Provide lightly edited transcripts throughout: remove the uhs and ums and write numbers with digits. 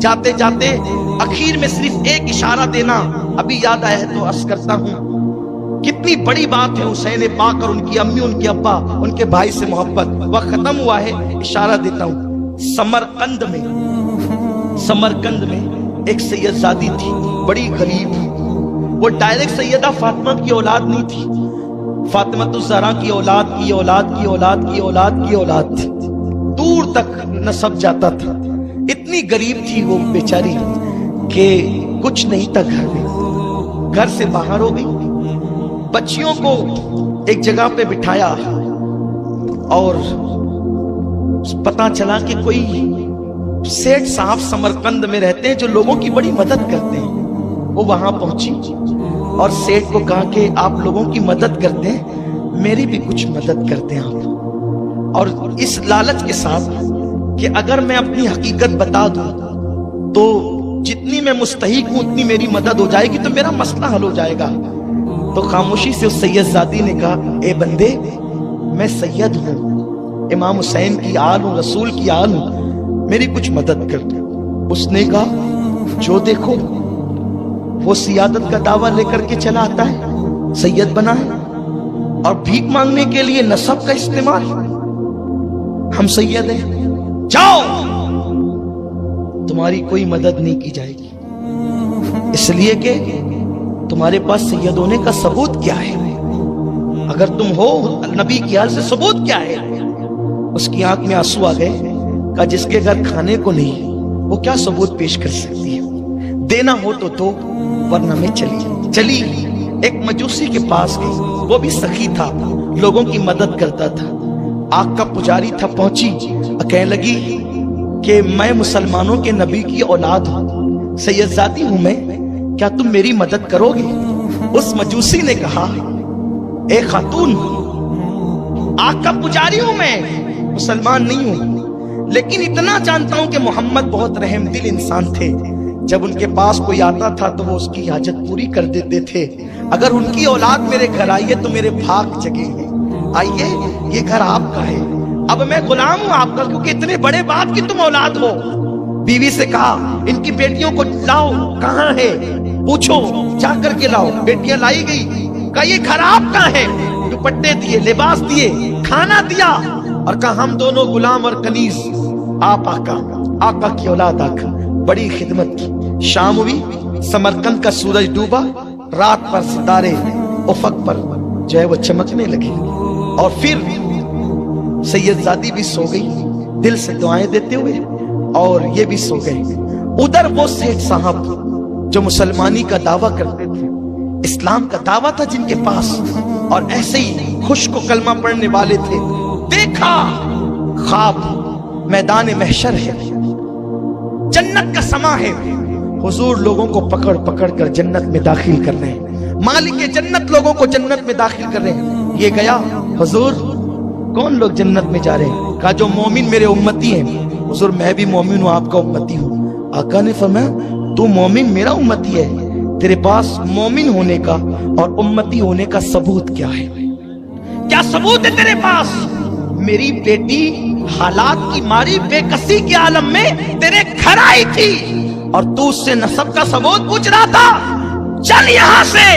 جاتے جاتے اخیر میں صرف ایک اشارہ دینا ابھی یاد آیا ہے تو عرض کرتا ہوں. کتنی بڑی بات ہے حسین پاک اور ان کی امی، ان کے ابا، ان کے بھائی سے محبت. وہ ختم ہوا ہے، اشارہ دیتا ہوں. سمرقند میں ایک سید زادی تھی، بڑی غریب. وہ ڈائریکٹ سیدہ فاطمہ کی اولاد نہیں تھی، فاطمہ الزہرا کی اولاد کی اولاد کی اولاد کی اولاد کی اولاد تھی. دور تک نسب جاتا تھا. اتنی غریب تھی وہ بیچاری کہ کچھ نہیں تھا گھر میں. گھر سے باہر ہو گئی. بچیوں کو ایک جگہ پہ بٹھایا اور پتا چلا کہ کوئی سیٹ صاحب سمرقند میں رہتے ہیں جو لوگوں کی بڑی مدد کرتے ہیں. وہ وہاں پہنچی اور سیٹ کو کہا کہ آپ لوگوں کی مدد کرتے ہیں، میری بھی کچھ مدد کرتے ہیں آپ. اور اس لالچ کے ساتھ کہ اگر میں اپنی حقیقت بتا دوں تو جتنی میں مستحق ہوں اتنی میری مدد ہو جائے گی تو میرا مسئلہ حل ہو جائے گا. تو خاموشی سے اس سید زادی نے کہا، اے بندے، میں سید ہوں، امام حسین کی آل ہوں، رسول کی آل ہوں، میری کچھ مدد کر دو. اس نے کہا، جو دیکھو وہ سیادت کا دعویٰ لے کر کے چلا آتا ہے، سید بنا ہے، اور بھیک مانگنے کے لیے نسب کا استعمال. ہم سید ہیں، جاؤ، تمہاری کوئی مدد نہیں کی جائے گی، اس لیے کہ تمہارے پاس سید ہونے کا ثبوت کیا ہے؟ اگر تم ہو نبی کی آل سے، ثبوت کیا ہے؟ اس کی آنکھ میں آنسو آ گئے. کہا، جس کے گھر کھانے کو نہیں وہ کیا ثبوت پیش کر سکتی ہے؟ دینا ہو تو دو، ورنہ میں چلی. ایک مجوسی کے پاس گئی، وہ بھی سخی تھا، لوگوں کی مدد کرتا تھا، آگ کا پجاری تھا. پہنچی، کہنے لگی کہ میں مسلمانوں کے نبی کی اولاد ہوں، سید زادی ہوں میں، کیا تم میری مدد کرو گے؟ اس مجوسی نے کہا، اے خاتون، آگ کا پجاری ہوں میں، مسلمان نہیں ہوں، لیکن اتنا جانتا ہوں کہ محمد بہت رحم دل انسان تھے. جب ان کے پاس کوئی آتا تھا تو وہ اس کی حاجت پوری کر دیتے تھے. اگر ان کی اولاد میرے گھر آئیے تو میرے بھاگ جگے گے. آئیے، یہ گھر آپ کا ہے، اب میں غلام ہوں آپ کا، کیونکہ اتنے بڑے باپ کی تم اولاد ہو. بیوی سے کہا، ان کی بیٹیوں کو لاؤ، کہاں ہے پوچھو، جا کر کے لاؤ. بیٹیاں لائی گئی. کہا، یہ گھر آپ کا ہے. دوپٹے دیے، لباس دیے، کھانا دیا، اور کہا، ہم دونوں غلام اور کنیز، آپ آقا کی اولاد آقا. بڑی خدمت کی. شام ہوئی، سمرقند کا سورج ڈوبا، رات پر ستارے افق پر جو ہے وہ چمکنے لگے. اور پھر سید زادی بھی سو گئی دل سے دعائیں دیتے ہوئے، اور یہ بھی سو گئے. ادھر وہ سیٹھ صاحب جو مسلمانی کا دعویٰ کرتے تھے، اسلام کا دعویٰ تھا جن کے پاس، اور ایسے ہی خوش کو کلمہ پڑھنے والے تھے. دیکھا خواب، میدان محشر ہے، جنت کا سما ہے، حضور لوگوں کو پکڑ پکڑ کر جنت میں داخل کر رہے ہیں، مالک جنت لوگوں کو جنت میں داخل کر رہے ہیں. یہ گیا، حضور کون لوگ جنت میں جا رہے ہیں؟ کہا، جو مومن میرے امتی ہیں. حضور میں بھی مومن ہوں، آپ کا امتی ہوں. آقا نے فرمایا، تو مومن میرا امتی ہے، تیرے پاس مومن ہونے کا اور امتی ہونے کا ثبوت کیا ہے؟ کیا ثبوت ہے تیرے پاس؟ میری بیٹی حالات کی ماری بے کسی کے عالم میں تیرے گھر آئی تھی، اور تو اس سے نسب کا ثبوت پوچھ رہا تھا. چل یہاں سے،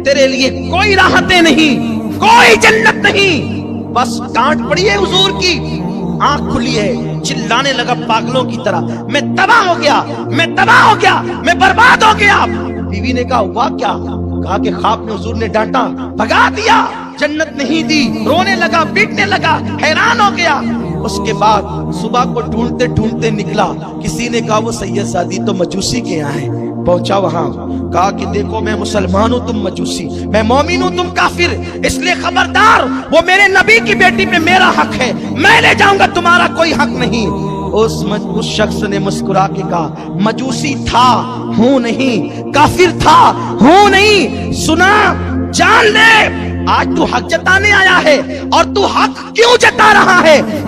تیرے لیے کوئی راحتیں نہیں، کوئی جنت نہیں. بس ڈانٹ پڑی ہے حضور کی، آنکھ کھلی ہے، چلانے لگا پاگلوں کی طرح، میں تباہ ہو گیا، میں تباہ ہو گیا، میں برباد ہو گیا. بیوی نے کہا، ہوا کیا؟ کہا کہ خواب میں حضور نے ڈانٹا، بھگا دیا، جنت نہیں دی. رونے لگا، پیٹنے لگا، حیران ہو گیا. اس کے بعد صبح کو ڈھونڈتے ڈھونڈتے نکلا. کسی نے کہا وہ سید زادی تو مجوسی کے یہاں ہے. پہنچا وہاں، کہا کہ دیکھو میں مسلمان ہوں، تم مجوسی، میں مومن ہوں، تم کافر، اس لیے خبردار، وہ میرے نبی کی بیٹی پہ میرا حق ہے، میں لے جاؤں گا، تمہارا کوئی حق نہیں. اس شخص نے مسکرا کے کہا، مجوسی تھا، ہوں نہیں، کافر تھا، ہوں نہیں. سنا، جان لے، آج تو حق جتانے آیا ہے، اور تو حق کیوں جتا رہا ہے؟